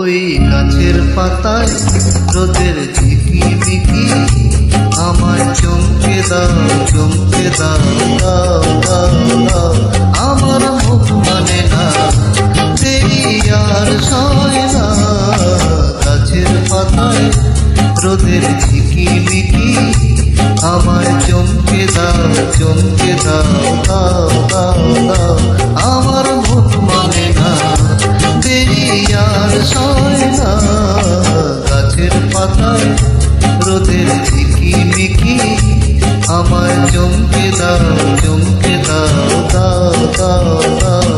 ওই গাছের পাতায় রোদের ঝিকিমিকি আমায় চমকে দাও, চমকে দাও, দাও, দাও, দাও। আমার মুখ মানে না, দেরি আর সয় না। গাছের পাতায় রোদের ঝিকিমিকি আমায় চমকে দাও, চমকে দাও, দাও, দাও, দাও। আমার মুখ মানে না, দেরি আর সয় না। গাছের পাতায় রোদের ঝিকিমিকি আমায় চমকে দাও, চমকে দাও, দাও, দাও, দাও।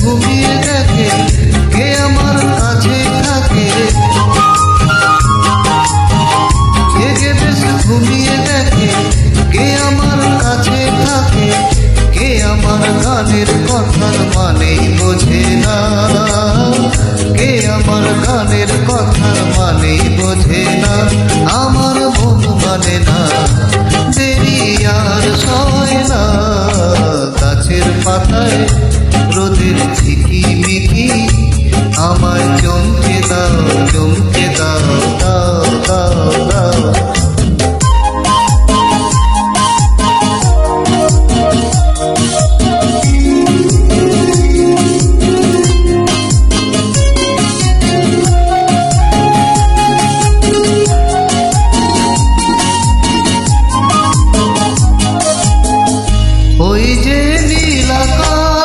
ঘুমিয়ে দেখে কে আমার কাছে থাকে, জেগে বেশ ঘুমিয়ে দেখে কে আমার কাছে থাকে। কে আমার গানের কথার মানেই বোঝে না, কে আমার গানের কথার মানেই বোঝে না। আমার মন মানে না, দেরি আর সয় না। গাছের পাতায় রোদের ঝিকিমিকি আমায় চমকে দাও, চমকে দাও, দাও, দাও, দাও। ওই যে নীল আকাশ,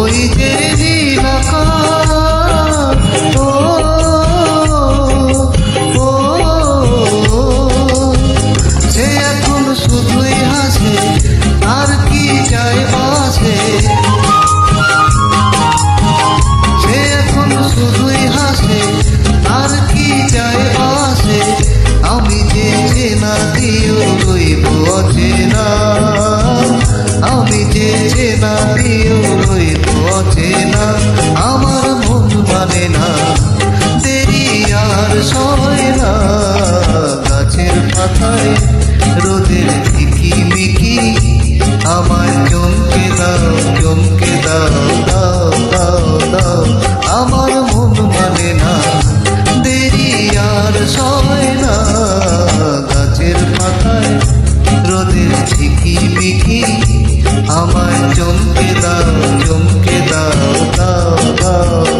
ওই যে নীল আকাশ, সে এখন শুধুই হাসে, আর কি যায় বাসে। সে এখন শুধুই হাসে, আর কি যায় বাসে। আমি যে চেনা দিও রইব অচেনা, আমি যে চেনা দিও রইব অচেনা। আমার মন মানে না, দেরি আর সয় না। গাছের পাতায় রোদের ঝিকিমিকি আমায় চমকে দাও, চমকে দাও, দাও, দাও, দাও। আমার মন মানে না, দেরি আর সয় না। গাছের পাতায় রোদের ঝিকিমিকি আমায় চমকে দাও, চমকে দাও, দাও, দাও।